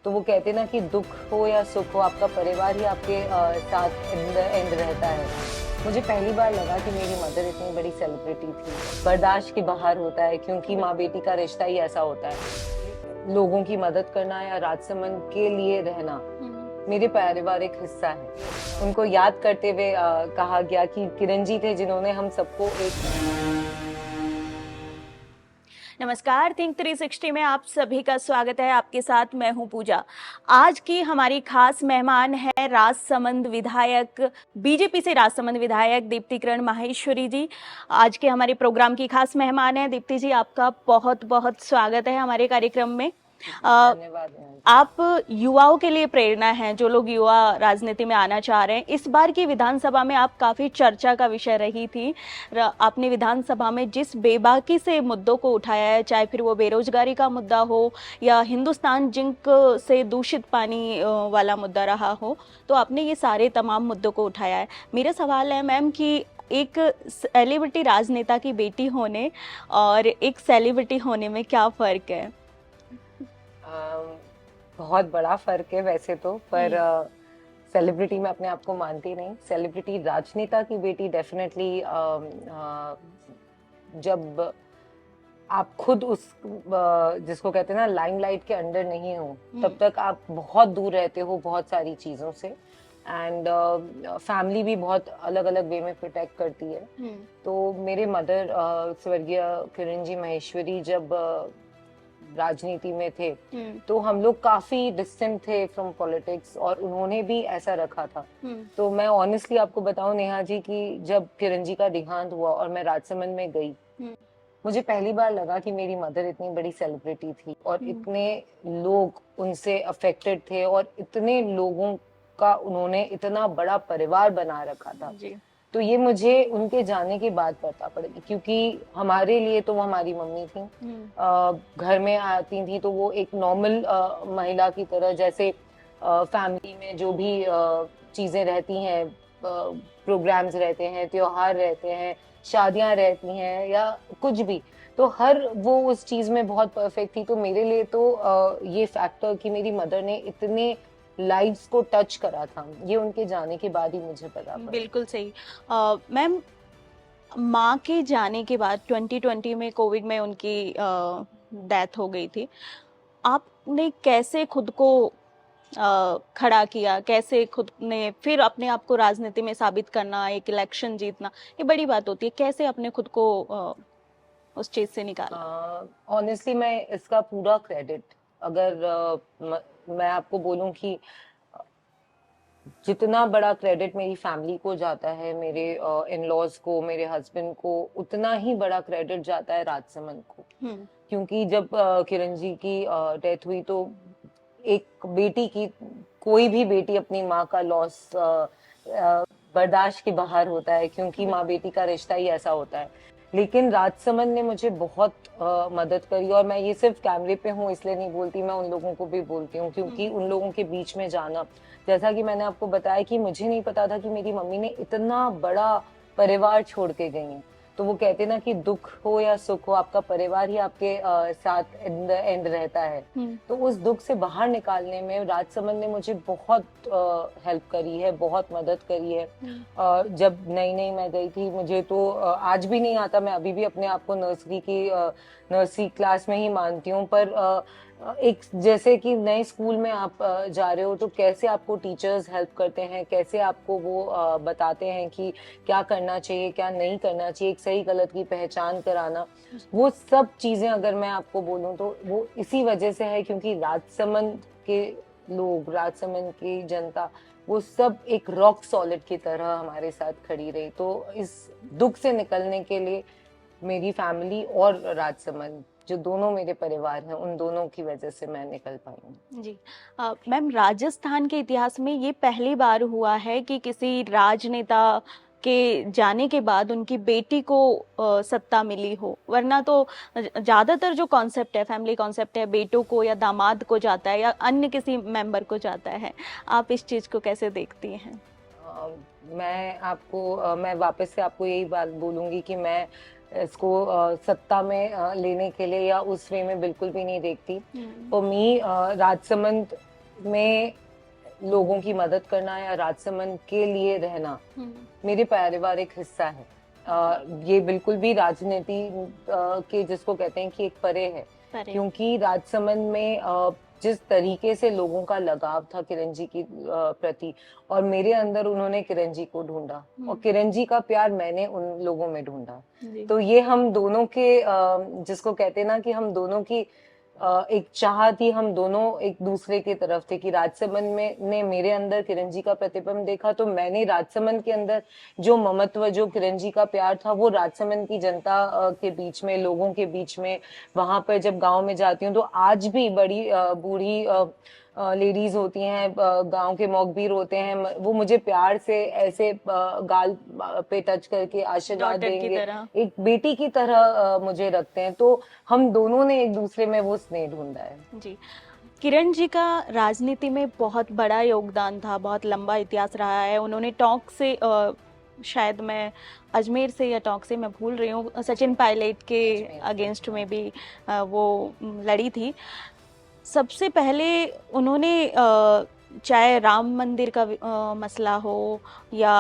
तो वो कहते ना कि दुख हो या सुख हो, आपका परिवार ही आपके साथ एंड रहता है। मुझे पहली बार लगा कि मेरी मदर इतनी बड़ी सेलिब्रिटी थी। बर्दाश्त के बाहर होता है, क्योंकि माँ बेटी का रिश्ता ही ऐसा होता है। लोगों की मदद करना या राजसमंद के लिए रहना मेरे पारिवारिक हिस्सा है। उनको याद करते हुए कहा गया कि किरण जी थे जिन्होंने हम सबको एक। नमस्कार, थिंक 360 में आप सभी का स्वागत है। आपके साथ मैं हूं पूजा। आज की हमारी खास मेहमान है राजसमंद विधायक, बीजेपी से राजसमंद विधायक दीप्ति किरण माहेश्वरी जी। आज के हमारे प्रोग्राम की खास मेहमान है। दीप्ति जी, आपका बहुत बहुत स्वागत है हमारे कार्यक्रम में। धन्यवाद। आप युवाओं के लिए प्रेरणा हैं, जो लोग युवा राजनीति में आना चाह रहे हैं। इस बार की विधानसभा में आप काफ़ी चर्चा का विषय रही थी। आपने विधानसभा में जिस बेबाकी से मुद्दों को उठाया है, चाहे फिर वो बेरोजगारी का मुद्दा हो या हिंदुस्तान जिंक से दूषित पानी वाला मुद्दा रहा हो, तो आपने ये सारे तमाम मुद्दों को उठाया है। मेरा सवाल है मैम कि एक सेलिब्रिटी राजनेता की बेटी होने और एक सेलिब्रिटी होने में क्या फ़र्क है? बहुत बड़ा फर्क है वैसे तो, पर सेलिब्रिटी मैं अपने आप को मानती नहीं। सेलिब्रिटी राजनेता की बेटी डेफिनेटली जब आप खुद उस जिसको कहते हैं ना लाइमलाइट के अंडर नहीं हो, तब तक आप बहुत दूर रहते हो बहुत सारी चीज़ों से। एंड फैमिली भी बहुत अलग अलग वे में प्रोटेक्ट करती है। तो मेरे मदर स्वर्गीय किरण जी माहेश्वरी जब राजनीति में थे तो हम लोग काफी डिस्टेंट थे फ्रॉम पॉलिटिक्स, और उन्होंने भी ऐसा रखा था। तो मैं ऑनेस्टली आपको बताऊं नेहा जी कि जब किरण जी का देहांत हुआ और मैं राजसमंद में गई, मुझे पहली बार लगा कि मेरी मदर इतनी बड़ी सेलिब्रिटी थी और इतने लोग उनसे अफेक्टेड थे और इतने लोगों का उन्होंने इतना बड़ा परिवार बना रखा था। तो ये मुझे उनके जाने के बाद पता पड़ेगी, क्योंकि हमारे लिए तो वो हमारी मम्मी थी। घर में आती थी तो वो एक नॉर्मल महिला की तरह, जैसे फैमिली में जो भी चीजें रहती हैं, प्रोग्राम्स रहते हैं, त्योहार रहते हैं, शादियां रहती हैं या कुछ भी, तो हर वो उस चीज में बहुत परफेक्ट थी। तो मेरे लिए तो ये फैक्टर कि मेरी मदर ने इतने लाइव्स को टच करा था, ये उनके जाने के बाद ही मुझे पता पड़ा। बिल्कुल सही। मैम, माँ के जाने के बाद 2020 में कोविड में उनकी डेथ हो गई थी। आपने कैसे खुद को खड़ा किया, कैसे खुद ने फिर अपने आप को राजनीति में साबित करना, एक इलेक्शन जीतना, ये बड़ी बात होती है। कैसे अपने खुद को उस चीज से निकाला? ऑनेस्टली मैं इसका पूरा क्रेडिट, अगर मैं आपको बोलूं कि जितना बड़ा क्रेडिट मेरी फैमिली को जाता है, मेरे इन लॉज को, मेरे हस्बैंड को, उतना ही बड़ा क्रेडिट जाता है राजसमंद को। क्योंकि जब किरण जी की डेथ हुई तो एक बेटी की, कोई भी बेटी अपनी माँ का लॉस बर्दाश्त के बाहर होता है, क्योंकि माँ बेटी का रिश्ता ही ऐसा होता है। लेकिन राजसमंद ने मुझे बहुत मदद करी, और मैं ये सिर्फ कैमरे पे हूँ इसलिए नहीं बोलती, मैं उन लोगों को भी बोलती हूँ, क्योंकि उन लोगों के बीच में जाना, जैसा कि मैंने आपको बताया कि मुझे नहीं पता था कि मेरी मम्मी ने इतना बड़ा परिवार छोड़ के गई हैं। तो वो कहते ना कि दुख हो या सुख हो, आपका परिवार ही आपके साथ एंड रहता है। तो उस दुख से बाहर निकालने में राजसमंद ने मुझे बहुत हेल्प करी है, बहुत मदद करी है। जब नई नई मैं गई थी, मुझे तो आज भी नहीं आता, मैं अभी भी अपने आप को नर्सरी क्लास में ही मानती हूँ। पर एक जैसे कि नए स्कूल में आप जा रहे हो तो कैसे आपको टीचर्स हेल्प करते हैं, कैसे आपको वो बताते हैं कि क्या करना चाहिए, क्या नहीं करना चाहिए, एक सही गलत की पहचान कराना, वो सब चीजें अगर मैं आपको बोलूं तो वो इसी वजह से है, क्योंकि राजसमंद के लोग, राजसमंद की जनता, वो सब एक रॉक सॉलिड की तरह हमारे साथ खड़ी रही। तो इस दुख से निकलने के लिए मेरी फैमिली और राजसमंद, जो दोनों मेरे परिवार हैं, उन दोनों की वजह से मैं निकल पाई हूँ। जी मैम, राजस्थान के इतिहास में ये पहली बार हुआ है कि किसी राजनेता के जाने के बाद उनकी बेटी को सत्ता मिली हो। वरना तो ज्यादातर जो कॉन्सेप्ट है, फैमिली कॉन्सेप्ट है, बेटों को या दामाद को जाता है या अन्य किसी मेंबर को जाता है। आप इस चीज को कैसे देखती हैं? मैं वापस से आपको यही बात बोलूंगी कि मैं इसको सत्ता में लेने के लिए या उस वे में बिल्कुल भी नहीं देखती। फॉर मी राजसमंद में लोगों की मदद करना या राजसमंद के लिए रहना मेरे पारिवारिक हिस्सा है। ये बिल्कुल भी राजनीति के जिसको कहते हैं कि एक परे है, क्योंकि राजसमंद में जिस तरीके से लोगों का लगाव था किरण जी की प्रति, और मेरे अंदर उन्होंने किरण जी को ढूंढा और किरण जी का प्यार मैंने उन लोगों में ढूंढा। तो ये हम दोनों के जिसको कहते हैं ना कि हम दोनों की एक चाह थी, हम दोनों एक दूसरे की तरफ थे कि राजसमंद में ने मेरे अंदर किरण जी का प्रतिबिंब देखा, तो मैंने राजसमंद के अंदर जो ममत्व, जो किरण जी का प्यार था, वो राजसमंद की जनता के बीच में, लोगों के बीच में, वहां पर जब गांव में जाती हूँ तो आज भी बड़ी बूढ़ी लेडीज होती हैं, गांव के मौकबीर होते हैं, वो मुझे प्यार से ऐसे गाल पे टच करके आशीर्वाद देंगे, एक बेटी की तरह मुझे रखते हैं। तो हम दोनों ने एक दूसरे में वो स्नेह ढूंढा है। जी, किरण जी का राजनीति में बहुत बड़ा योगदान था, बहुत लंबा इतिहास रहा है। उन्होंने टॉक से शायद मैं अजमेर से या टॉक से मैं भूल रही हूँ, सचिन पायलट के अगेंस्ट में भी वो लड़ी थी। सबसे पहले उन्होंने चाहे राम मंदिर का मसला हो या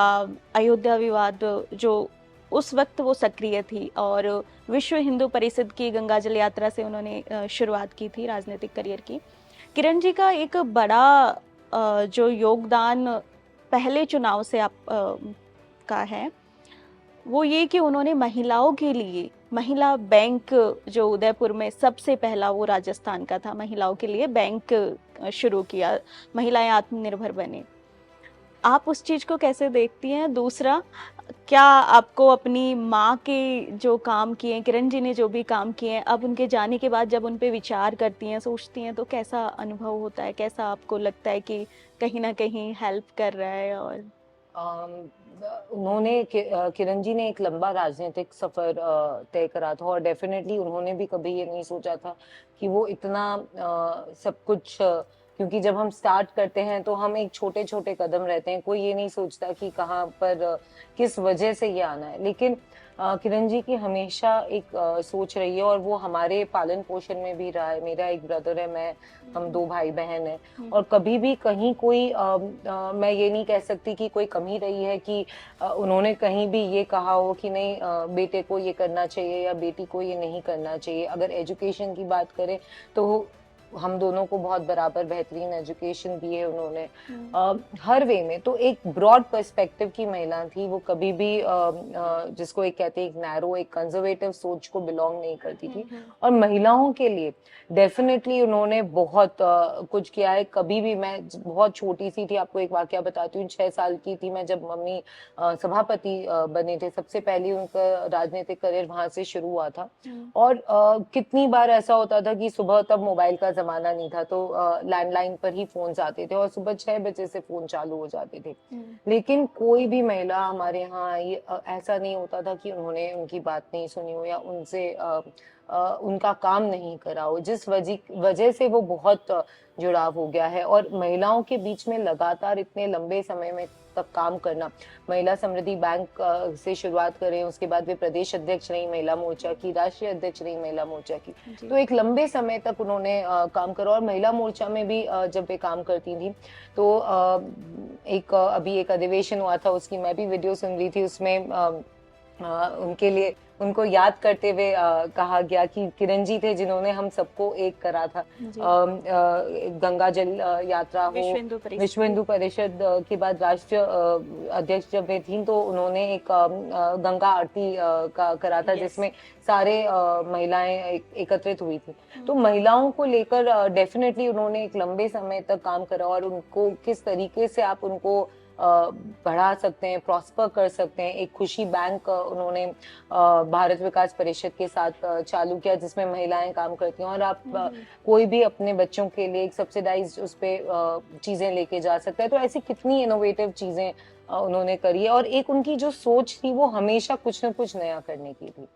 अयोध्या विवाद, जो उस वक्त वो सक्रिय थी, और विश्व हिंदू परिषद की गंगाजल यात्रा से उन्होंने शुरुआत की थी राजनीतिक करियर की। किरण जी का एक बड़ा जो योगदान पहले चुनाव से आप का है, वो ये कि उन्होंने महिलाओं के लिए महिला बैंक, जो उदयपुर में सबसे पहला, वो राजस्थान का था, महिलाओं के लिए बैंक शुरू किया, महिलाएं आत्मनिर्भर बने। आप उस चीज को कैसे देखती हैं? दूसरा, क्या आपको अपनी माँ के जो काम किए, किरण जी ने जो भी काम किए हैं, अब उनके जाने के बाद जब उन पे विचार करती हैं, सोचती हैं, तो कैसा अनुभव होता है? कैसा आपको लगता है कि कहीं ना कहीं हेल्प कर रहा है? और उन्होंने किरण जी ने एक लंबा राजनीतिक सफर तय करा था, और डेफिनेटली उन्होंने भी कभी ये नहीं सोचा था कि वो इतना सब कुछ, क्योंकि जब हम स्टार्ट करते हैं तो हम एक छोटे छोटे कदम रहते हैं, कोई ये नहीं सोचता कि कहाँ पर किस वजह से ये आना है। लेकिन किरण जी की हमेशा एक सोच रही है, और वो हमारे पालन पोषण में भी रहा है। मेरा एक ब्रदर है, हम 2 भाई बहन हैं, और कभी भी कहीं कोई मैं ये नहीं कह सकती कि कोई कमी रही है कि उन्होंने कहीं भी ये कहा हो कि नहीं बेटे को ये करना चाहिए या बेटी को ये नहीं करना चाहिए। अगर एजुकेशन की बात करें तो हम दोनों को बहुत बराबर बेहतरीन एजुकेशन दी है उन्होंने, हर वे में। तो एक ब्रॉड पर्सपेक्टिव की महिला थी वो, कभी भी जिसको एक कहते हैं एक नैरो, एक कंजर्वेटिव सोच को बिलोंग नहीं करती थी। और महिलाओं के लिए डेफिनेटली उन्होंने बहुत कुछ किया है। कभी भी, मैं बहुत छोटी सी थी, आपको एक वाकया बताती हूँ, 6 साल की थी मैं जब मम्मी सभापति बने थे, सबसे पहले उनका राजनीतिक करियर वहां से शुरू हुआ था। और कितनी बार ऐसा होता था कि सुबह, तब मोबाइल का जमाना नहीं था, तो लैंडलाइन पर ही फोन आते थे और सुबह 6 बजे से फोन चालू हो जाते थे। लेकिन कोई भी महिला हमारे यहाँ आई, ऐसा नहीं होता था कि उन्होंने उनकी बात नहीं सुनी हो या उनसे उनका काम नहीं करा हो, जिस वजह से वो बहुत जुड़ाव हो गया है। और महिलाओं के बीच में लगातार इतने लंबे समय में तक काम करना, महिला समृद्धि बैंक से शुरुआत करें, उसके बाद वे प्रदेश अध्यक्ष रही महिला मोर्चा की, राष्ट्रीय अध्यक्ष रही महिला मोर्चा की, तो एक लंबे समय तक उन्होंने काम करा। और महिला मोर्चा में भी जब वे काम करती थी तो अभी एक अधिवेशन हुआ था, उसकी मैं भी वीडियो सुन रही थी, उसमें उनके लिए, उनको याद करते हुए कहा गया कि किरण जी थे जिन्होंने हम सबको एक करा था। गंगा जल यात्रा हो, विश्व हिंदू परिषद के बाद राष्ट्रीय अध्यक्ष जब वे थी तो उन्होंने एक गंगा आरती का करा था, जिसमें सारे महिलाएं एकत्रित हुई थी। तो महिलाओं को लेकर डेफिनेटली उन्होंने एक लंबे समय तक काम करा, और उनको किस तरीके से आप उनको बढ़ा सकते हैं, प्रॉस्पर कर सकते हैं। एक खुशी बैंक उन्होंने भारत विकास परिषद के साथ चालू किया, जिसमें महिलाएं काम करती हैं, और आप कोई भी अपने बच्चों के लिए एक सब्सिडाइज उस पे चीजें लेके जा सकता है। तो ऐसी कितनी इनोवेटिव चीजें उन्होंने करी है, और एक उनकी जो सोच थी वो हमेशा कुछ न कुछ नया करने की थी।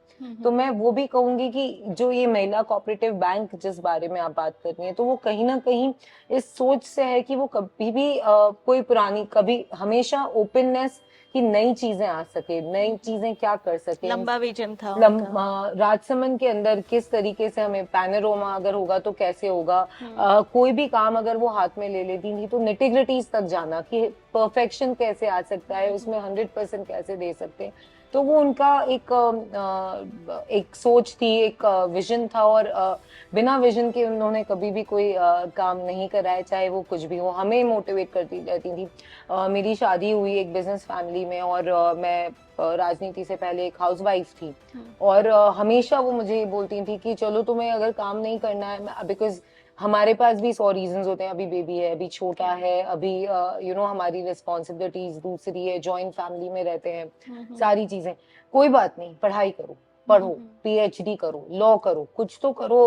तो मैं वो भी कहूंगी कि जो ये महिला कोऑपरेटिव बैंक जिस बारे में आप बात कर रही हैं, तो वो कहीं ना कहीं इस सोच से है कि वो कभी भी कोई पुरानी, कभी हमेशा ओपननेस कि नई चीजें आ सके, नई चीजें क्या कर सके। लंबा विजन था उनका। राजसमंद के अंदर किस तरीके से हमें पैनोरमा अगर होगा तो कैसे होगा, कोई भी काम अगर वो हाथ में ले लेती थी तो निटिग्रिटीज तक जाना कि परफेक्शन कैसे आ सकता है, उसमें 100% कैसे दे सकते हैं। तो वो उनका एक सोच थी, एक विजन था, और बिना विजन के उन्होंने कभी भी कोई काम नहीं करा है, चाहे वो कुछ भी हो। हमें मोटिवेट करती रहती थी। मेरी शादी हुई एक बिजनेस फैमिली में, और मैं राजनीति से पहले एक हाउसवाइफ थी, और हमेशा वो मुझे बोलती थी कि चलो तुम्हें अगर काम नहीं करना है, बिकॉज हमारे पास भी 100 रीजंस होते हैं, अभी बेबी है, अभी छोटा है, अभी हमारी रिस्पॉन्सिबिलिटीज दूसरी है, जॉइंट फैमिली में रहते हैं, सारी चीजें। कोई बात नहीं, पढ़ाई करो, पढ़ो, पीएचडी करो, लॉ करो, कुछ तो करो।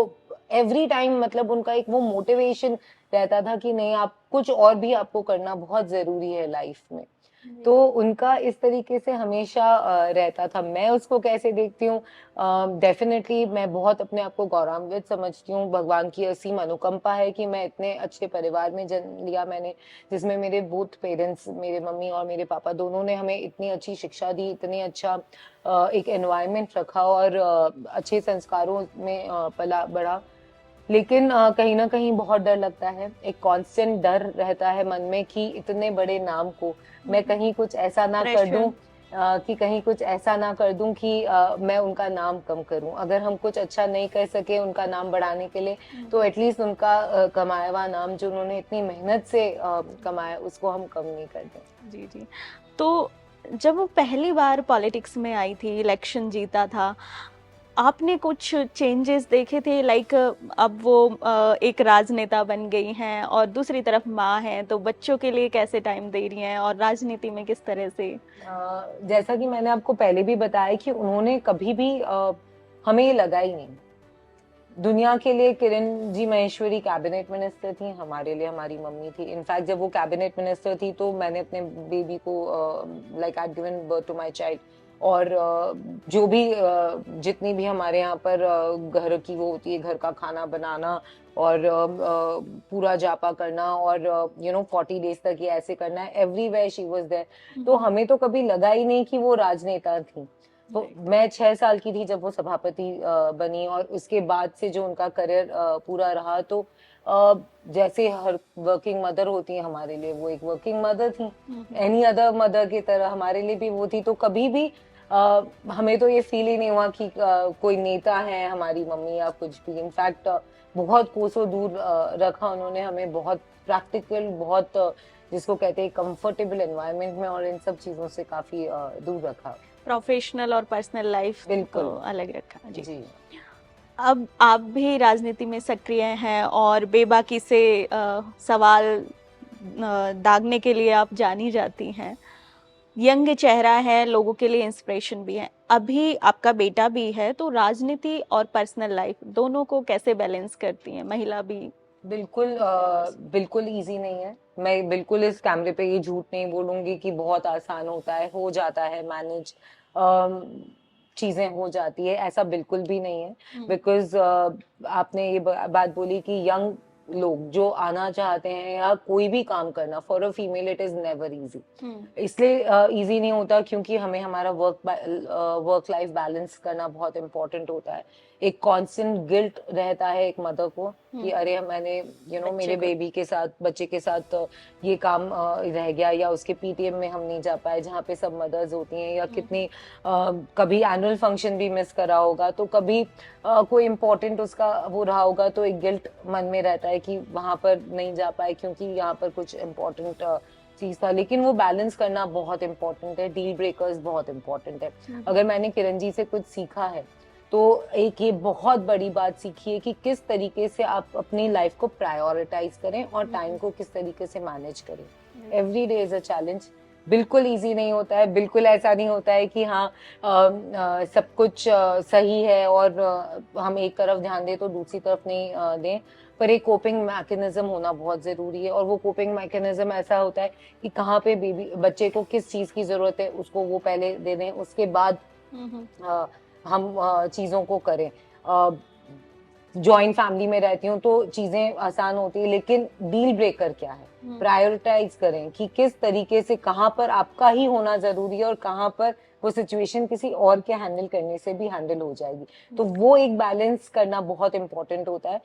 एवरी टाइम मतलब उनका एक वो मोटिवेशन रहता था कि नहीं, आप कुछ और भी आपको करना बहुत जरूरी है लाइफ में। तो उनका इस तरीके से हमेशा रहता था। मैं उसको कैसे देखती हूँ, डेफिनेटली मैं बहुत अपने आप को गौरवान्वित समझती हूँ। भगवान की असीम अनुकंपा है कि मैं इतने अच्छे परिवार में जन्म लिया मैंने, जिसमें मेरे बोथ पेरेंट्स, मेरे मम्मी और मेरे पापा दोनों ने हमें इतनी अच्छी शिक्षा दी, इतनी अच्छा एक एनवायरनमेंट रखा, और अच्छे संस्कारों में पला बढ़ा। लेकिन कहीं ना कहीं बहुत डर लगता है, एक कांस्टेंट डर रहता है मन में कि इतने बड़े नाम को मैं कहीं कुछ ऐसा ना कर दूं, कि कहीं कुछ ऐसा ना कर दूं कि मैं उनका नाम कम करूं। अगर हम कुछ अच्छा नहीं कर सके उनका नाम बढ़ाने के लिए, तो एटलीस्ट उनका कमाया हुआ नाम जो उन्होंने इतनी मेहनत से कमाया, उसको हम कम नहीं कर दें। जी जी। तो जब वो पहली बार पॉलिटिक्स में आई थी, इलेक्शन जीता था, आपने कुछ चेंजेस देखे थे? लाइक अब वो एक राजनेता बन गई हैं और दूसरी तरफ माँ हैं, तो बच्चों के लिए कैसे टाइम दे रही हैं और राजनीति में किस तरह से? जैसा कि मैंने आपको पहले भी बताया कि उन्होंने कभी भी हमें ये लगा ही नहीं। दुनिया के लिए किरण जी महेश्वरी कैबिनेट मिनिस्टर थी, हमारे लिए हमारी मम्मी थी। इनफैक्ट जब वो कैबिनेट मिनिस्टर थी तो मैंने अपने बेबी को like I given birth to my child, और जो भी जितनी भी हमारे यहाँ पर घर की वो होती है, घर का खाना बनाना और पूरा जापा करना, और 40 डेज तक ये ऐसे करना है, एवरीवेयर शी वाज देयर। तो हमें तो कभी लगा ही नहीं कि वो राजनेता थी। तो मैं 6 साल की थी जब वो सभापति बनी, और उसके बाद से जो उनका करियर पूरा रहा, तो जैसे हर वर्किंग मदर होती है हमारे लिए, वो एक वर्किंग मदर थी, एनी अदर मदर की तरह हमारे लिए भी वो थी। तो कभी भी हमें तो ये फील ही नहीं हुआ कि कोई नेता है हमारी मम्मी या कुछ भी। इनफैक्ट बहुत कोसों दूर रखा उन्होंने हमें, बहुत प्रैक्टिकल, बहुत जिसको कहते हैं कंफर्टेबल एनवायरनमेंट में, और इन सब चीजों से काफी दूर रखा। प्रोफेशनल और पर्सनल लाइफ बिल्कुल अलग रखा। जी, जी। अब आप भी राजनीति में सक्रिय हैं और बेबाकी से सवाल दागने के लिए आप जानी जाती हैं। यंग चेहरा है, लोगों के लिए इंस्पिरेशन भी है। अभी आपका बेटा भी है, तो राजनीति और पर्सनल लाइफ दोनों को कैसे बैलेंस करती हैं? महिला भी बिल्कुल इजी नहीं है। मैं बिल्कुल इस कैमरे पे ये झूठ नहीं बोलूंगी कि बहुत आसान होता है, हो जाता है मैनेज, चीजें हो जाती है, ऐसा बिल्कुल भी नहीं है। बिकॉज आपने ये बात बोली कि यंग लोग जो आना चाहते हैं या कोई भी काम करना, for a female it is never easy. इसलिए इजी नहीं होता क्योंकि हमें हमारा वर्क लाइफ बैलेंस करना बहुत इम्पोर्टेंट होता है। एक कांस्टेंट गिल्ट रहता है एक मदर को कि अरे मैंने मेरे बेबी के साथ, बच्चे के साथ ये काम रह गया, या उसके पीटीएम में हम नहीं जा पाए जहाँ पे सब मदर्स होती हैं, या कितनी कभी एनुअल फंक्शन भी मिस करा होगा, तो कभी कोई इम्पोर्टेंट उसका वो रहा होगा, तो एक गिल्ट मन में रहता है कि वहां पर नहीं जा पाए क्योंकि यहाँ पर कुछ इम्पोर्टेंट चीज था। लेकिन वो बैलेंस करना बहुत इम्पोर्टेंट है, डील ब्रेकर्स बहुत इम्पोर्टेंट है। अगर मैंने किरण जी से कुछ सीखा है तो एक ये बहुत बड़ी बात सीखी है कि किस तरीके से आप अपनी लाइफ को प्रायोरिटाइज करें और टाइम को किस तरीके से मैनेज करें। Every day is a challenge. बिल्कुल इजी नहीं होता है, बिल्कुल ऐसा नहीं होता है कि हाँ सब कुछ सही है और हम एक तरफ ध्यान दें तो दूसरी तरफ नहीं दें, पर एक कोपिंग मैकेनिज्म होना बहुत जरूरी है। और वो कोपिंग मैकेनिज्म ऐसा होता है कि कहाँ पे बच्चे को किस चीज की जरूरत है उसको वो पहले दे दें, उसके बाद हम चीजों को करें। जॉइंट फैमिली में रहती हूँ तो चीजें आसान होती है, लेकिन डील ब्रेकर क्या है, प्रायोरिटाइज करें कि किस तरीके से कहाँ पर आपका ही होना जरूरी है और कहाँ पर वो सिचुएशन किसी और के हैंडल करने से भी हैंडल हो जाएगी। तो वो एक बैलेंस करना बहुत इंपॉर्टेंट होता है।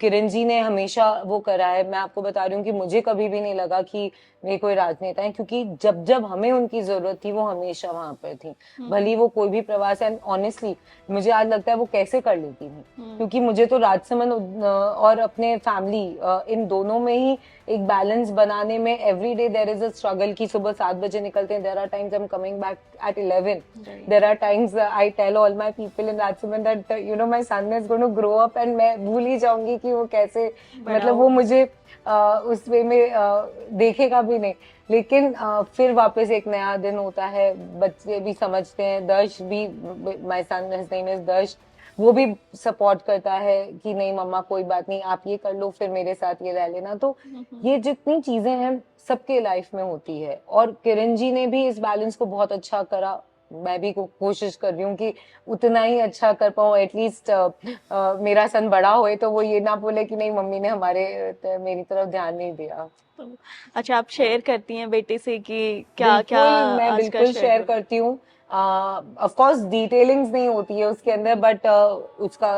किरण जी ने हमेशा वो करा है। मैं आपको बता रही हूँ कि मुझे कभी भी नहीं लगा कि वे कोई राजनेता है, क्योंकि जब जब हमें उनकी जरूरत थी वो हमेशा वहां पर थी, भली वो कोई भी प्रवास। एंड ऑनेस्टली मुझे आज लगता है वो कैसे कर लेती थी, क्योंकि मुझे तो राजसमंद और अपने फैमिली इन दोनों में ही एक बैलेंस बनाने में every day there is a struggle कि सुबह 7 बजे निकलते हैं, there are times I am coming back at 11. There are times I tell all my people in Rajsamand that my son is going to grow up and मैं भूल ही जाऊंगी कि वो कैसे, मतलब वो मुझे उस वे में देखेगा भी नहीं, लेकिन फिर वापस एक नया दिन होता है। बच्चे भी समझते हैं, दर्श भी, my son his name is दर्श, वो भी सपोर्ट करता है कि नहीं मम्मा कोई बात नहीं, आप ये कर लो फिर मेरे साथ ये रह लेना। तो ये जितनी चीजें हैं सबके लाइफ में होती है, और किरण जी ने भी इस बैलेंस को बहुत अच्छा करा। मैं भी कोशिश कर रही हूँ कि उतना ही अच्छा कर पाऊँ, एटलीस्ट मेरा सन बड़ा होए तो वो ये ना बोले कि नहीं मम्मी ने मेरी तरफ ध्यान नहीं दिया। अच्छा, आप शेयर करती हैं बेटे से कि क्या क्या? मैं बिल्कुल शेयर करती हूँ। ऑफ कोर्स डिटेलिंग्स नहीं होती है उसके अंदर, बट उसका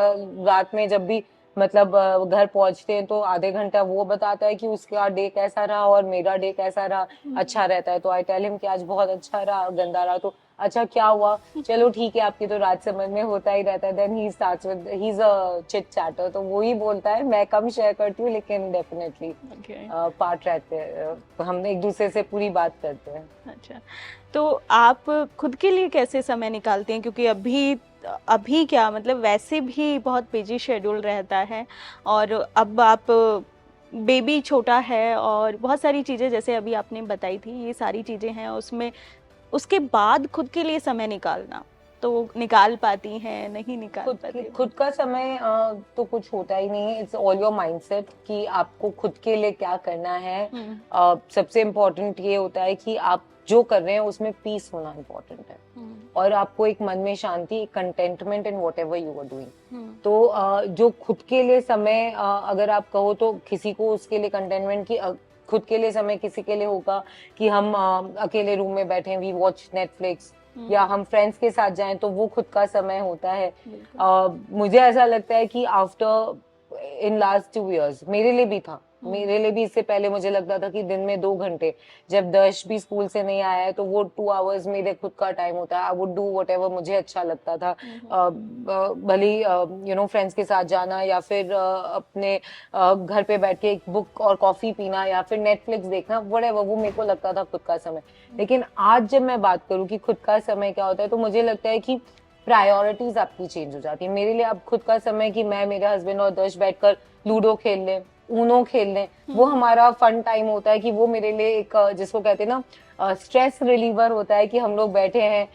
रात में जब भी मतलब घर पहुंचते हैं तो आधे घंटा वो बताता है कि उसका डे कैसा रहा और मेरा डे कैसा रहा। अच्छा रहता है तो आई टेल हिम कि आज बहुत अच्छा रहा, गंदा रहा तो अच्छा क्या हुआ, चलो ठीक है आपकी तो राजसमंद में होता ही रहता है। Then he starts with, he is a chit chatter, तो वो ही बोलता है। मैं कम शेयर करती हूँ लेकिन डेफिनेटली पार्ट रहते हैं, हम एक दूसरे से पूरी बात करते हैं। अच्छा, तो आप खुद के लिए कैसे समय निकालते हैं? क्योंकि अभी क्या मतलब वैसे भी बहुत बिजी शेड्यूल रहता है, और अब आप बेबी छोटा है और बहुत सारी चीज़ें जैसे अभी आपने बताई थी, ये सारी चीज़ें हैं, उसमें उसके बाद खुद के लिए समय निकालना, तो निकाल पाती हैं, नहीं निकाल पाती? खुद का समय तो कुछ होता ही नहीं है। इट्स ऑल योर माइंडसेट कि आपको खुद के लिए क्या करना है। सबसे इम्पोर्टेंट ये होता है कि आप जो कर रहे हैं उसमें पीस होना इम्पोर्टेंट है, और आपको एक मन में शांति, एक contentment in whatever you are doing. तो जो खुद के लिए समय अगर आप कहो तो किसी को उसके लिए कंटेंटमेंट की खुद के लिए समय किसी के लिए होगा कि हम अकेले रूम में बैठे, वी वॉच नेटफ्लिक्स, या हम फ्रेंड्स के साथ जाएं तो वो खुद का समय होता है। मुझे ऐसा लगता है कि आफ्टर इन लास्ट 2 years मेरे लिए भी था, मेरे लिए भी इससे पहले मुझे लगता था कि दिन में 2 घंटे, जब दर्श भी स्कूल से नहीं आया है तो वो 2 hours मेरे खुद का टाइम होता है। आई वुड डू व्हाटएवर मुझे अच्छा लगता था, भली फ्रेंड्स के साथ जाना, या फिर अपने घर पे बैठ के एक बुक और कॉफी पीना, या फिर नेटफ्लिक्स देखना, व्हाटएवर, वो मेरे को लगता था खुद का समय। लेकिन आज जब मैं बात करूँ कि खुद का समय क्या होता है, तो मुझे लगता है कि प्रायोरिटीज आपकी चेंज हो जाती है। मेरे लिए अब खुद का समय कि मैं, मेरे हस्बैंड और दर्श बैठकर लूडो खेल लें, ऊनो खेल लें, वो हमारा फन टाइम होता है। कि वो मेरे लिए एक जिसको कहते हैं ना स्ट्रेस रिलीवर होता है, कि हम लोग बैठे हैं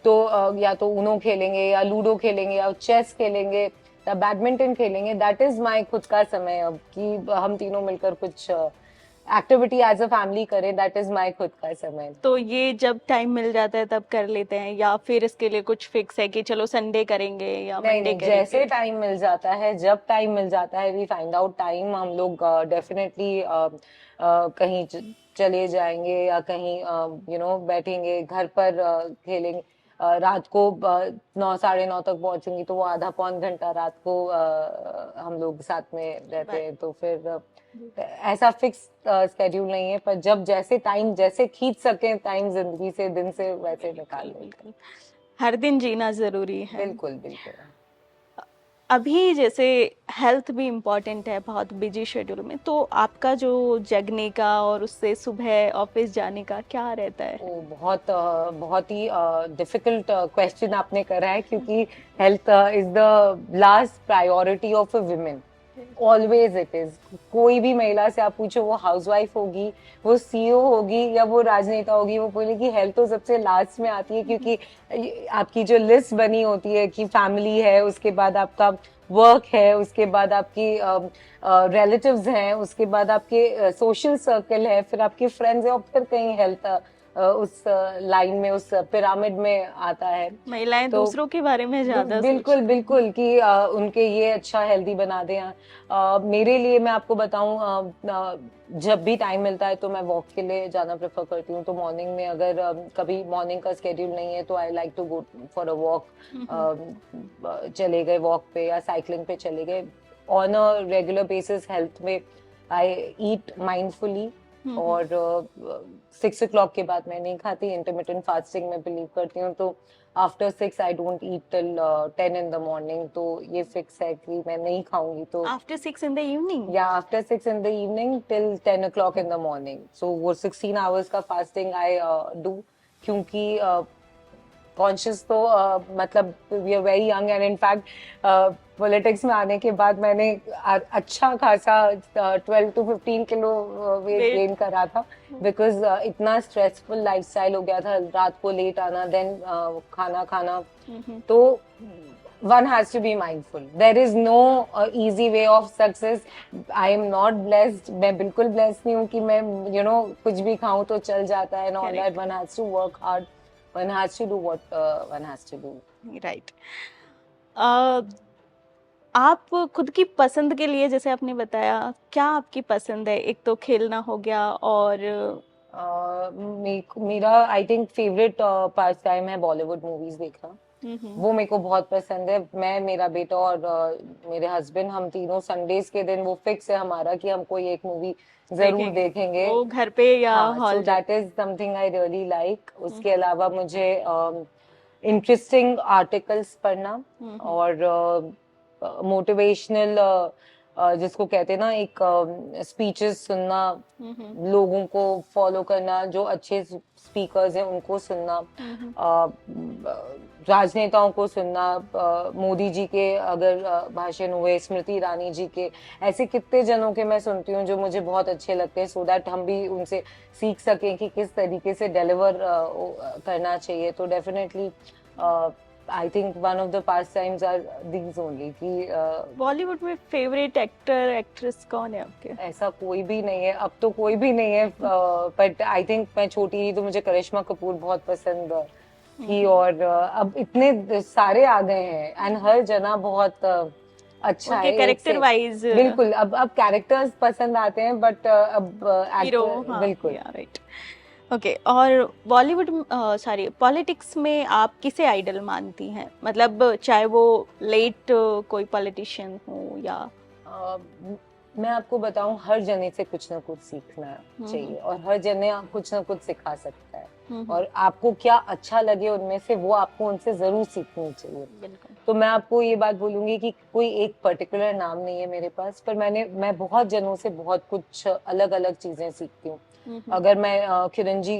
तो या तो ऊनो खेलेंगे या लूडो खेलेंगे या चेस खेलेंगे या बैडमिंटन खेलेंगे। दैट इज माय खुद का समय अब, कि हम तीनों मिलकर कुछ एक्टिविटी एज अ फैमिली करें। दैट इज माय खुद का समय। तो ये जब टाइम मिल जाता है तब कर लेते हैं, या फिर इसके लिए कुछ फिक्स है कि चलो संडे करेंगे या मंडे करेंगे? जैसे टाइम मिल जाता है, जब टाइम मिल जाता है, वी फाइंड आउट टाइम, हम लोग डेफिनेटली कहीं चले जाएंगे या कहीं बैठेंगे, घर पर खेलेंगे। रात को 9 साढ़े 9 तक पहुंचूंगी तो वो आधा पौन घंटा रात को हम लोग साथ में रहते हैं। तो फिर ऐसा फिक्स स्केड्यूल नहीं है, पर जब जैसे टाइम जैसे खींच सके टाइम जिंदगी से, दिन से, वैसे निकाल लेंगे। हर दिन जीना जरूरी है। बिल्कुल बिल्कुल। अभी जैसे हेल्थ भी इम्पोर्टेंट है बहुत बिजी शेड्यूल में, तो आपका जो जगने का और उससे सुबह ऑफिस जाने का क्या रहता है? बहुत ही डिफिकल्ट क्वेश्चन आपने करा है, क्योंकि health is the last priority of a women. Always it is. कोई भी महिला से आप पूछो, वो हाउसवाइफ होगी, वो सीईओ होगी या वो राजनेता होगी, वो बोलेगी हेल्थ तो सबसे लास्ट में आती है। क्योंकि आपकी जो लिस्ट बनी होती है कि फैमिली है, उसके बाद आपका वर्क है, उसके बाद आपकी रिलेटिव्स हैं, उसके बाद आपके सोशल सर्कल है, फिर आपके फ्रेंड्स है, और फिर कहीं हेल्थ उस लाइन में, उस पिरामिड में आता है। महिलाएं तो दूसरों के बारे में ज्यादा बिल्कुल बिल्कुल कि उनके ये अच्छा हेल्दी बना दें। मेरे लिए मैं आपको बताऊं, जब भी टाइम मिलता है तो मैं वॉक के लिए जाना प्रेफर करती हूँ। तो मॉर्निंग में अगर कभी मॉर्निंग का स्केड्यूल नहीं है तो I like to go for a walk. चले गए वॉक पे या साइकिलिंग पे चले गए। On a regular basis health में आई ईट माइंडफुली, और 6 o'clock के बाद मैं नहीं खाती। इंटरमिटेंट फास्टिंग में बिलीव करती हूँ, तो after 6 I don't eat till 10 in the morning। तो ये फिक्स है कि मैं नहीं खाऊंगी। तो आफ्टर 6 in the evening? या after 6 in the evening till 10 o'clock in the morning। So वो 16 hours का फास्टिंग आई डू, क्योंकि कॉन्शियस तो मतलब we are very young, and in fact politics में आने के बाद मैंने अच्छा खासा 12 to 15 किलो वेट गेन करा था, बिकॉज इतना स्ट्रेसफुल लाइफस्टाइल हो गया था। रात को लेट आना, देन खाना खाना। तो one has to be mindful. There is no easy way of success. I am not blessed. मैं बिल्कुल blessed नहीं हूँ कि मैं कुछ भी खाऊं तो चल जाता है, and all that. One has to work hard. One has to do what one has to do. Right. आप खुद की पसंद के लिए, जैसे आपने बताया, क्या आपकी पसंद है? एक तो खेलना हो गया, और मेरा I think favourite pass time है बॉलीवुड मूवीज देखना। वो मेरे को बहुत पसंद है। मैं, मेरा बेटा और मेरे हस्बैंड, हम तीनों संडेज के दिन वो फिक्स है हमारा कि हम कोई एक मूवी जरूर देखेंगे, वो घर पे या hall. So that is something I really like. उसके अलावा मुझे इंटरेस्टिंग आर्टिकल्स पढ़ना और मोटिवेशनल जिसको कहते हैं ना, एक स्पीचेस सुनना, लोगों को फॉलो करना, जो अच्छे स्पीकर्स हैं उनको सुनना, राजनेताओं को सुनना। मोदी जी के अगर भाषण हुए, स्मृति ईरानी जी के, ऐसे कितने जनों के मैं सुनती हूँ जो मुझे बहुत अच्छे लगते हैं, सो दैट हम भी उनसे सीख सकें कि किस तरीके से डिलीवर करना चाहिए। तो definitely I think one of the past times are these only. कि बॉलीवुड में फेवरेट एक्टर एक्ट्रेस कौन है आपके? ऐसा कोई भी नहीं है, अब तो कोई भी नहीं है, बट आई थिंक मैं छोटी थी तो मुझे करिश्मा कपूर बहुत पसंद थी, और अब इतने सारे आ गए हैं, एंड हर जना बहुत अच्छा है कैरेक्टर वाइज। बिल्कुल, अब कैरेक्टर्स पसंद आते हैं, बट अब हीरो। बिल्कुल। राइट। ओके, और बॉलीवुड सॉरी पॉलिटिक्स में आप किसे आइडल मानती हैं? मतलब चाहे वो लेट कोई पॉलिटिशियन हो या मैं आपको बताऊं, हर जने से कुछ ना कुछ सीखना चाहिए, और हर जने कुछ ना कुछ सिखा सकता है, और आपको क्या अच्छा लगे उनमें से वो आपको उनसे जरूर सीखनी चाहिए। तो मैं आपको ये बात बोलूंगी कि कोई एक पर्टिकुलर नाम नहीं है मेरे पास, पर मैं बहुत जनों से बहुत कुछ अलग अलग चीजें सीखती हूँ। अगर मैं किरण जी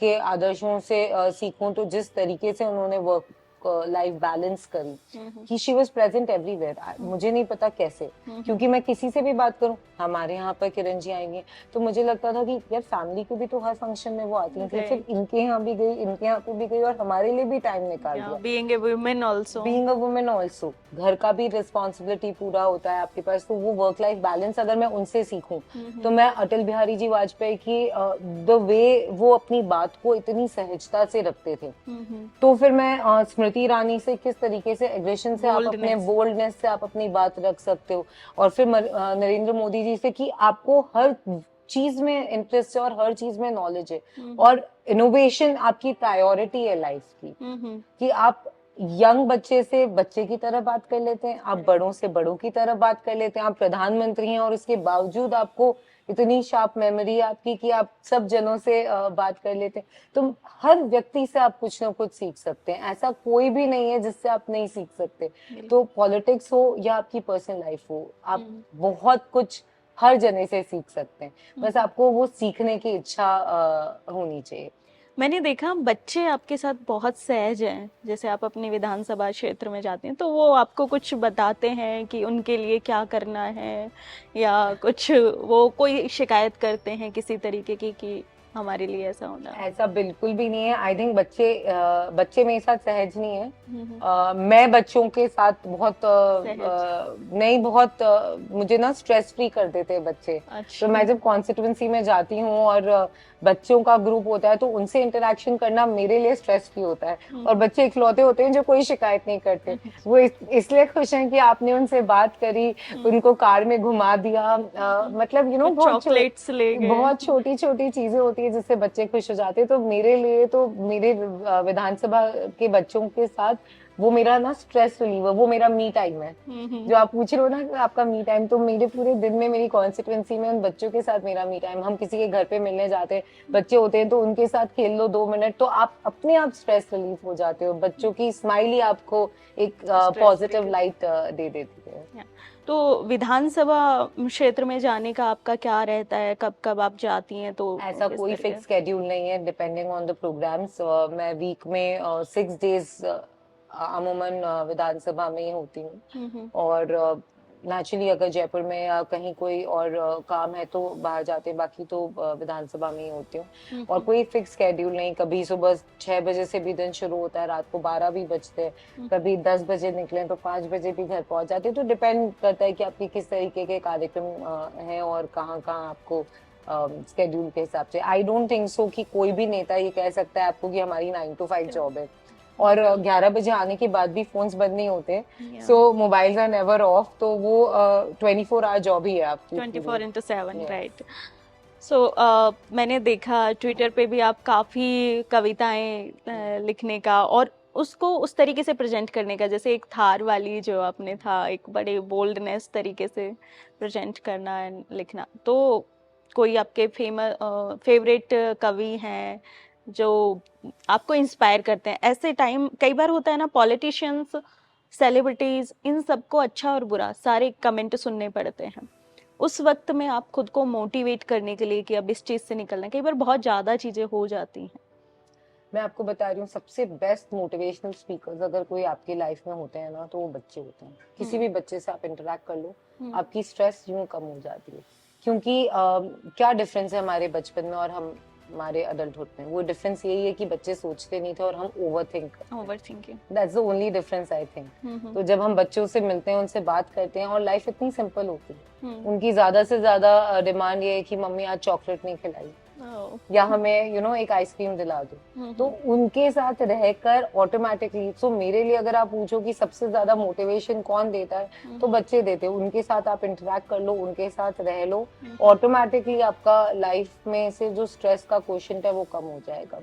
के आदर्शों से सीखूं, तो जिस तरीके से उन्होंने वर्क लाइफ बैलेंस करी, कि शी वाज प्रेजेंट एवरीवेयर। मुझे नहीं पता कैसे, क्योंकि मैं किसी से भी बात करूं, हमारे यहाँ पर किरण जी आएंगे तो मुझे लगता था कि यार फैमिली को भी तो हर फंक्शन में वो आती थी, फिर इनके यहाँ भी गई, इनके यहाँ पे भी गई, और हमारे लिए भी टाइम निकाल दिया। बीइंग अ वुमेन आल्सो घर का भी रिस्पॉन्सिबिलिटी पूरा होता है आपके पास, तो वो वर्क लाइफ बैलेंस अगर मैं उनसे सीखूं, तो मैं अटल बिहारी जी वाजपेयी की द वे वो अपनी बात को इतनी सहजता से रखते थे, तो फिर मैं स्मृति ईरानी से किस तरीके से एग्रेशन से आप अपने बोल्डनेस से आप अपनी बात रख सकते हो, और फिर नरेंद्र मोदी जी से कि आपको हर चीज में इंटरेस्ट है और हर चीज में नॉलेज है, और इनोवेशन आपकी प्रायोरिटी है लाइफ की, कि आप यंग बच्चे से बच्चे की तरह बात कर लेते हैं, आप बड़ों से बड़ों की तरह बात कर लेते हैं, आप प्रधानमंत्री हैं और इसके बावजूद आपको इतनी शार्प मेमोरी आपकी कि आप सब जनों से बात कर लेते हैं। तो हर व्यक्ति से आप कुछ ना कुछ सीख सकते हैं, ऐसा कोई भी नहीं है जिससे आप नहीं सीख सकते। तो पॉलिटिक्स हो या आपकी पर्सनल लाइफ हो, आप बहुत कुछ हर जने से सीख सकते हैं, बस आपको वो सीखने की इच्छा होनी चाहिए। मैंने देखा बच्चे आपके साथ बहुत सहज हैं, जैसे आप अपनी विधानसभा क्षेत्र में जाते हैं तो वो आपको कुछ बताते हैं कि उनके लिए क्या करना है, या कुछ वो कोई शिकायत करते हैं किसी तरीके की कि हमारे लिए ऐसा होना। ऐसा बिल्कुल भी नहीं है। आई थिंक बच्चे मेरे साथ सहज नहीं है। मैं बच्चों के साथ बहुत नहीं, बहुत मुझे ना स्ट्रेस फ्री कर देते हैं बच्चे। अच्छा। तो मैं जब कॉन्स्टिट्यूंसी में जाती हूँ और बच्चों का ग्रुप होता है तो उनसे इंटरेक्शन करना मेरे लिए स्ट्रेस फ्री होता है। और बच्चे इकलौते होते हैं जो कोई शिकायत नहीं करते। वो इसलिए खुश हैं कि आपने उनसे बात करी, उनको कार में घुमा दिया, मतलब यू नो चॉकलेट्स ले गए। बहुत छोटी छोटी चीजें होती है जिससे बच्चे खुश हो जाते हैं। तो मेरे लिए तो मेरे विधानसभा के बच्चों के साथ वो मेरा ना स्ट्रेस रिलीवर, वो मेरा मी टाइम है। जो आप पूछ रहे हो ना कि आपका मी टाइम, तो मेरे पूरे दिन में मेरी कॉन्स्टिट्यूंसी में उन बच्चों के साथ मेरा मी टाइम। हम किसी के घर पे मिलने जाते हैं, बच्चे होते हैं तो उनके साथ खेल लो 2 मिनट, तो आप अपने आप स्ट्रेस रिलीफ हो जाते हो। बच्चों की स्माइल ही आपको एक पॉजिटिव लाइट दे देती है। तो विधानसभा क्षेत्र में जाने का आपका क्या रहता है, कब कब आप जाती हैं? तो ऐसा कोई फिक्स स्केड्यूल नहीं है, डिपेंडिंग ऑन द प्रोग्राम्स। मैं वीक में 6 डेज अमूमन विधानसभा में ही होती हूँ। और नेचुरली अगर जयपुर में या कहीं कोई और काम है तो बाहर जाते, बाकी तो विधानसभा में ही होती हूँ। और कोई फिक्स स्केड्यूल नहीं, कभी सुबह 6 बजे से भी दिन शुरू होता है, रात को 12 भी बजते हैं, कभी 10 बजे निकले तो 5 बजे भी घर पहुंच जाते। तो डिपेंड करता है कि आपकी किस तरीके के कार्यक्रम हैं और कहाँ कहाँ आपको स्केड्यूल के हिसाब से। आई डोंट थिंक सो कि कोई भी नेता ये कह सकता है आपको कि हमारी 9 to 5 जॉब है। और 11 बजे आने के बाद भी फोन्स बंद नहीं होते, सो मोबाइल्स आर नेवर ऑफ। तो वो 24 आवर जॉब ही है आपकी, 24/7, राइट। सो मैंने देखा ट्विटर पे भी आप काफ़ी कविताएं लिखने का और उसको उस तरीके से प्रेजेंट करने का, जैसे एक थार वाली जो आपने था, एक बड़े बोल्डनेस तरीके से प्रेजेंट करना एंड लिखना। तो कोई आपके फेवरेट कवि हैं जो आपको इंस्पायर करते हैं? ऐसे टाइम कई बार होता है ना, पॉलिटिशियंस, सेलिब्रिटीज, इन सबको अच्छा और बुरा सारे कमेंट सुनने पड़ते हैं। उस वक्त में आप खुद को मोटिवेट करने के लिए कि अब इस चीज से निकलना, कई बार बहुत ज्यादा चीजें हो जाती हैं। मैं आपको बता रही हूँ, सबसे बेस्ट मोटिवेशनल स्पीकर्स अगर कोई आपकी लाइफ में होते हैं ना, तो वो बच्चे होते हैं। किसी भी बच्चे से आप इंटरेक्ट कर लो, आपकी स्ट्रेस यूं कम हो जाती है। क्योंकि क्या डिफरेंस है हमारे बचपन में और हमारे अडल्टहुड में? वो डिफरेंस यही है कि बच्चे सोचते नहीं थे और हम overthinking, that's the only difference I think. तो जब हम बच्चों से मिलते हैं, उनसे बात करते हैं, और लाइफ इतनी सिंपल होती है। उनकी ज्यादा से ज्यादा डिमांड ये है कि मम्मी आज चॉकलेट नहीं खिलाई, या हमें एक आइसक्रीम दिला दो। तो उनके साथ रहकर ऑटोमेटिकली, सो मेरे लिए अगर आप पूछो कि सबसे ज्यादा मोटिवेशन कौन देता है, तो बच्चे देते हैं। उनके साथ आप इंटरेक्ट कर लो, उनके साथ रह लो, ऑटोमेटिकली आपका लाइफ में से जो स्ट्रेस का क्वेश्चन है वो कम हो जाएगा।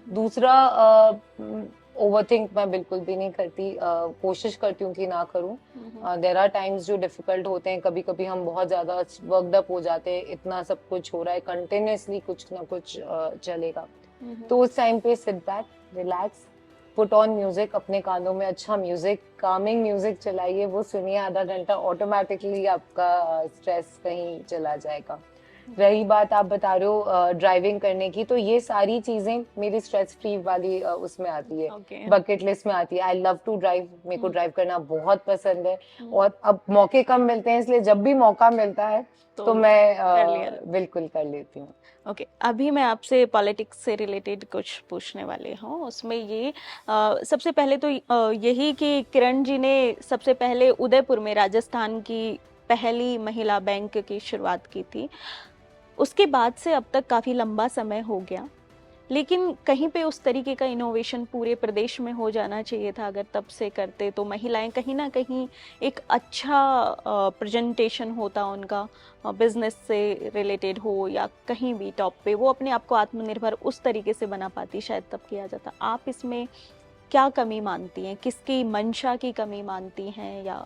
दूसरा, ओवरथिंक मैं बिल्कुल भी नहीं करती, कोशिश करती हूँ कि ना करूँ। देयर आर टाइम्स जो डिफिकल्ट होते हैं, कभी कभी हम बहुत ज्यादा वर्कड अप हो जाते हैं, इतना सब कुछ हो रहा है, कंटिन्यूअसली कुछ ना कुछ चलेगा। तो उस टाइम पे sit back, relax, put on music, अपने कानों में अच्छा म्यूजिक, कामिंग म्यूजिक चलाइए, वो सुनिए आधा घंटा, ऑटोमेटिकली आपका स्ट्रेस कहीं चला जाएगा। रही बात आप बता रहे हो ड्राइविंग करने की, तो ये सारी चीजें मेरी स्ट्रेस फ्री वाली उसमें आती है, बकेट लिस्ट में आती है। आई लव टू ड्राइव, मेरे को ड्राइव करना बहुत पसंद है। और अब मौके कम मिलते हैं, इसलिए जब भी मौका मिलता है तो मैं बिल्कुल कर लेती हूँ। ओके, अभी मैं आपसे पॉलिटिक्स से रिलेटेड कुछ पूछने वाले हूँ। उसमें ये सबसे पहले तो यही कि किरण जी ने सबसे पहले उदयपुर में राजस्थान की पहली महिला बैंक की शुरुआत की थी। उसके बाद से अब तक काफ़ी लंबा समय हो गया, लेकिन कहीं पे उस तरीके का इनोवेशन पूरे प्रदेश में हो जाना चाहिए था। अगर तब से करते तो महिलाएं कहीं ना कहीं एक अच्छा प्रेजेंटेशन होता उनका, बिजनेस से रिलेटेड हो या कहीं भी टॉप पे, वो अपने आप को आत्मनिर्भर उस तरीके से बना पाती, शायद तब किया जाता। आप इसमें क्या कमी मानती हैं? किसकी मंशा की कमी मानती हैं? या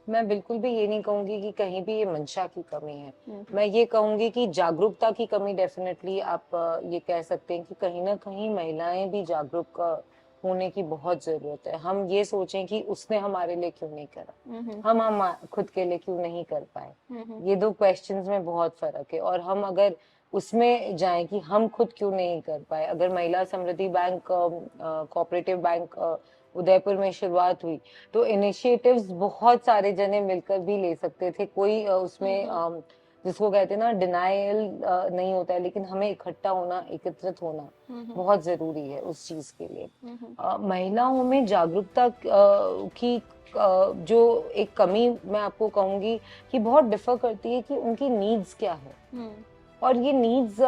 मैं बिल्कुल भी ये नहीं कहूंगी कि कहीं भी ये मंशा की कमी है। मैं ये कहूंगी कि जागरूकता की कमी डेफिनेटली आप ये कह सकते हैं कि कहीं ना कहीं महिलाएं भी जागरूक होने की बहुत जरूरत है। हम ये सोचें कि उसने हमारे लिए क्यों नहीं करा, हम खुद के लिए क्यों नहीं कर पाए। ये दो क्वेश्चंस में बहुत फर्क है। और हम अगर उसमें जाएं कि हम खुद क्यों नहीं कर पाए, अगर महिला समृद्धि बैंक, कोऑपरेटिव बैंक उदयपुर में शुरुआत हुई, तो इनिशिएटिव्स बहुत सारे जने मिलकर भी ले सकते थे। कोई उसमें जिसको कहते हैं ना, डिनायल नहीं होता है, लेकिन हमें इकट्ठा होना, एकत्रित होना बहुत जरूरी है उस चीज के लिए। महिलाओं में जागरूकता की जो एक कमी मैं आपको कहूंगी कि बहुत डिफर करती है कि उनकी नीड्स क्या है, और ये नीड्स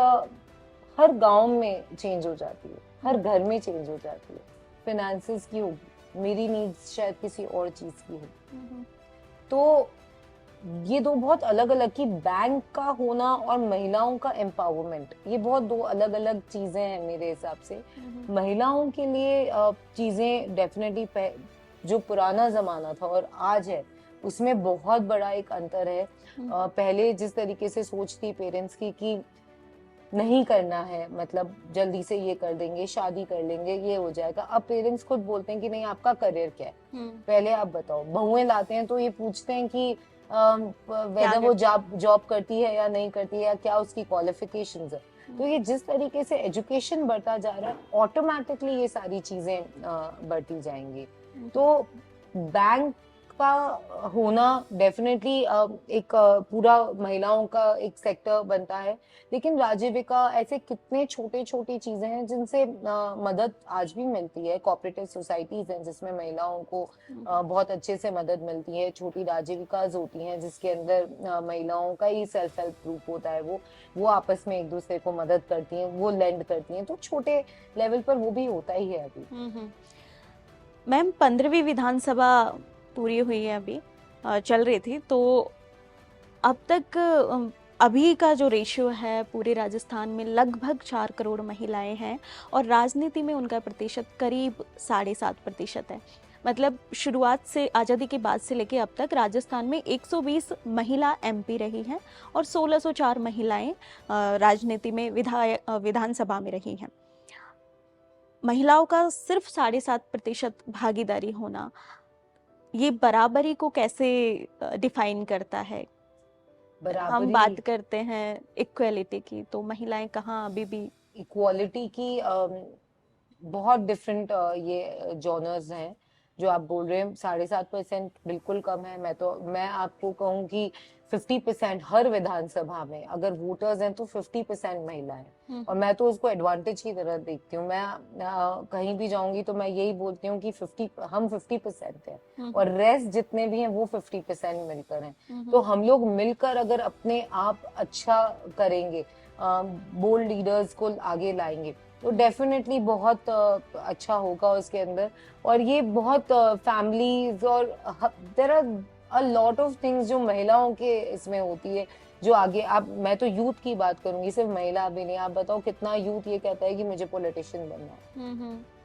हर गांव में चेंज हो जाती है, हर घर में चेंज हो जाती है। फिनेंसेस की होगी, मेरी नीड्स शायद किसी और चीज की होगी। तो ये दो बहुत अलग अलग, की बैंक का होना और महिलाओं का एम्पावरमेंट, ये बहुत दो अलग अलग चीजें हैं मेरे हिसाब से। महिलाओं के लिए चीजें डेफिनेटली जो पुराना जमाना था और आज है उसमें बहुत बड़ा एक अंतर है। पहले जिस तरीके से सोच थी पेरेंट्स की कि नहीं करना है, मतलब जल्दी से ये कर देंगे, शादी कर लेंगे, ये हो जाएगा, अब पेरेंट्स खुद बोलते हैं कि नहीं, आपका करियर क्या है, पहले आप बताओ। बहुएं लाते हैं तो ये पूछते हैं कि वेदर वो जॉब करती है या नहीं करती है, या क्या उसकी क्वालिफिकेशंस है। तो ये जिस तरीके से एजुकेशन बढ़ता जा रहा है, ऑटोमेटिकली ये सारी चीजें बढ़ती जाएंगी। तो बैंक का होना डेफिनेटली एक पूरा महिलाओं का एक सेक्टर बनता है, लेकिन राजीविका ऐसे कितने छोटे छोटी चीजें हैं जिनसे मदद आज भी मिलती है। कोऑपरेटिव सोसाइटीज हैं जिसमें महिलाओं को बहुत अच्छे से मदद मिलती है। छोटी राजीविकाज होती हैं जिसके अंदर महिलाओं का ही सेल्फ हेल्प ग्रुप होता है, वो आपस में एक दूसरे को मदद करती हैं, वो लेंड करती हैं। तो छोटे लेवल पर वो भी होता ही है अभी। मैम 15वीं विधानसभा पूरी हुई है, अभी चल रही थी, तो अब तक अभी का जो रेशियो है पूरे राजस्थान में लगभग 4 करोड़ महिलाएं हैं और राजनीति में उनका प्रतिशत करीब 7.5% है। मतलब शुरुआत से, आज़ादी के बाद से लेके अब तक राजस्थान में 120 महिला एमपी रही हैं और 1604 महिलाएं राजनीति में विधानसभा में रही हैं। महिलाओं का सिर्फ 7.5% भागीदारी होना, ये बराबरी को कैसे डिफाइन करता है? हम बात करते हैं इक्वालिटी की, तो महिलाएं कहाँ अभी भी? इक्वालिटी की बहुत डिफरेंट ये जॉनर्स हैं जो आप बोल रहे हैं। 7.5% बिल्कुल कम है। मैं आपको कहूँ कि 50% हर विधानसभा में अगर वोटर्स हैं तो 50% महिला है, और मैं तो उसको एडवांटेज की तरह देखती हूँ। मैं कहीं भी जाऊंगी तो मैं यही बोलती हूँ कि हम 50% हैं और रेस्ट जितने भी हैं वो 50% मिलकर हैं। तो हम लोग मिलकर अगर अपने आप अच्छा करेंगे, बोल्ड लीडर्स को आगे लाएंगे, तो डेफिनेटली बहुत अच्छा होगा उसके अंदर। और ये बहुत फैमिलीज और there are a lot of things जो महिलाओं के इसमें होती है जो आगे। आप, मैं तो यूथ की बात करूंगी, सिर्फ महिला भी नहीं। आप बताओ कितना यूथ ये कहता है कि मुझे पॉलिटिशियन बनना है।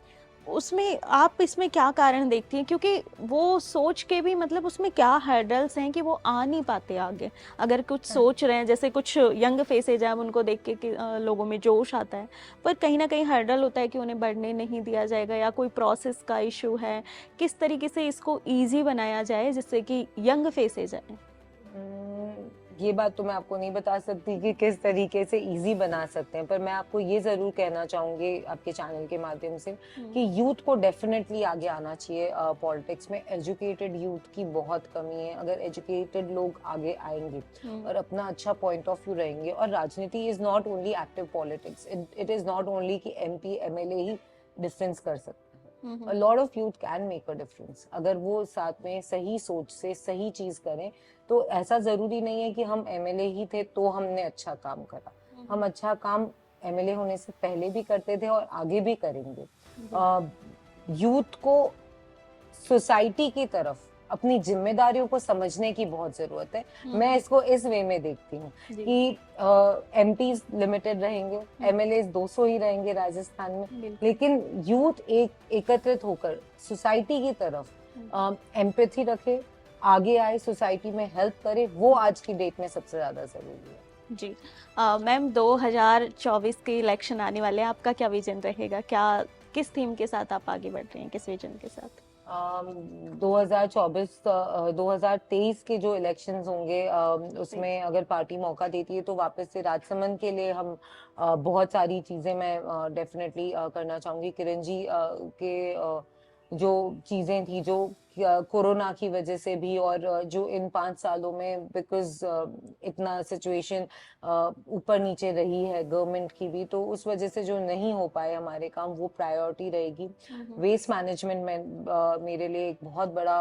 उसमें आप इसमें क्या कारण देखती हैं? क्योंकि वो सोच के भी, मतलब उसमें क्या हर्डल्स हैं कि वो आ नहीं पाते आगे। अगर कुछ सोच रहे हैं, जैसे कुछ यंग फेसेज हैं, उनको देख के लोगों में जोश आता है, पर कहीं ना कहीं हर्डल होता है कि उन्हें बढ़ने नहीं दिया जाएगा, या कोई प्रोसेस का इशू है। किस तरीके से इसको ईजी बनाया जाए जिससे कि यंग फेसेज आए? ये बात तो मैं आपको नहीं बता सकती कि किस तरीके से इजी बना सकते हैं, पर मैं आपको ये जरूर कहना चाहूंगी आपके चैनल के माध्यम से कि यूथ को डेफिनेटली आगे आना चाहिए पॉलिटिक्स में। एजुकेटेड यूथ की बहुत कमी है। अगर एजुकेटेड लोग आगे आएंगे और अपना अच्छा पॉइंट ऑफ व्यू रहेंगे, और राजनीति is not only active politics, it is not only कि MP MLA ही डिफरेंस कर सकते हैं। A lot of youth can make a difference अगर वो साथ में सही सोच से सही चीज करें। तो ऐसा जरूरी नहीं है कि हम MLA ही थे तो हमने अच्छा काम करा। हम अच्छा काम MLA होने से पहले भी करते थे और आगे भी करेंगे। यूथ को सोसाइटी की तरफ अपनी जिम्मेदारियों को समझने की बहुत जरूरत है। मैं इसको इस वे में देखती हूँ कि MPs लिमिटेड रहेंगे, MLAs 200 ही रहेंगे राजस्थान में, लेकिन यूथ एकत्रित होकर सोसाइटी की तरफ एम्पैथी रखे, आगे आए, सोसाइटी में हेल्प करे, वो आज की डेट में सबसे ज्यादा जरूरी है। जी मैम, 2024 के इलेक्शन आने वाले हैं, आपका क्या विजन रहेगा? किस थीम के साथ आप आगे बढ़ रहे हैं, किस विजन के साथ? 2023 के जो इलेक्शंस होंगे उसमें अगर पार्टी मौका देती है तो वापस से राजसमंद के लिए हम बहुत सारी चीजें मैं डेफिनेटली करना चाहूंगी। किरण जी के जो चीजें थी जो कोरोना की वजह से भी, और जो इन 5 सालों में बिकॉज इतना सिचुएशन ऊपर नीचे रही है गवर्नमेंट की भी, तो उस वजह से जो नहीं हो पाए हमारे काम, वो प्रायोरिटी रहेगी। वेस्ट मैनेजमेंट में मेरे लिए एक बहुत बड़ा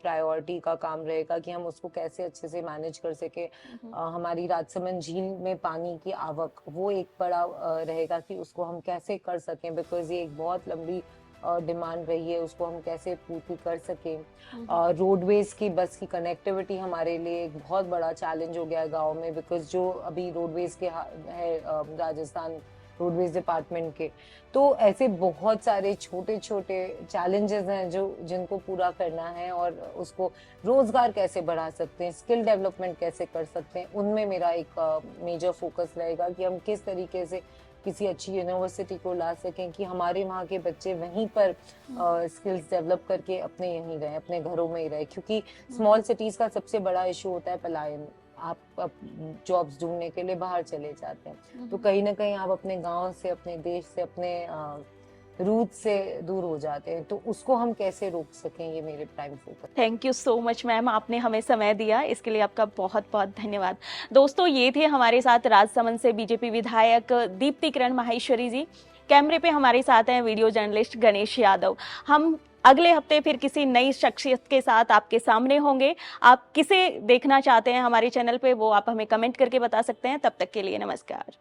प्रायोरिटी का काम रहेगा कि हम उसको कैसे अच्छे से मैनेज कर सके। हमारी राजसमंद झील में पानी की आवक, वो एक बड़ा रहेगा कि उसको हम कैसे कर सकें, बिकॉज ये एक बहुत लंबी डिमांड रही है, उसको हम कैसे पूर्ति कर सकें। रोडवेज की बस की कनेक्टिविटी हमारे लिए एक बहुत बड़ा चैलेंज हो गया है गांव में, बिकॉज जो अभी रोडवेज के है राजस्थान रोडवेज डिपार्टमेंट के, तो ऐसे बहुत सारे छोटे छोटे चैलेंजेस हैं जो जिनको पूरा करना है, और उसको रोजगार कैसे बढ़ा सकते हैं, स्किल डेवलपमेंट कैसे कर सकते हैं, उनमें मेरा एक मेजर फोकस रहेगा कि हम किस तरीके से किसी अच्छी यूनिवर्सिटी को ला सकें कि हमारे वहाँ के बच्चे वहीं पर स्किल्स डेवलप करके अपने यहीं रहे, अपने घरों में ही रहे, क्योंकि स्मॉल सिटीज का सबसे बड़ा इशू होता है पलायन। आप जॉब्स ढूंढने के लिए बाहर चले जाते हैं, तो कहीं ना कहीं आप अपने गांव से, अपने देश से, अपने रूट से दूर हो जाते हैं, तो उसको हम कैसे रोक सकें, ये मेरे prime focus. Thank you so much ma'am, आपने हमें समय दिया, इसके लिए आपका बहुत बहुत धन्यवाद। दोस्तों, ये थे हमारे साथ राजसमंद से बीजेपी विधायक दीप्ति किरण माहेश्वरी जी। कैमरे पे हमारे साथ हैं वीडियो जर्नलिस्ट गणेश यादव। हम अगले हफ्ते फिर किसी नई शख्सियत के साथ आपके सामने होंगे। आप किसे देखना चाहते हैं हमारे चैनल पे, वो आप हमें कमेंट करके बता सकते हैं। तब तक के लिए नमस्कार।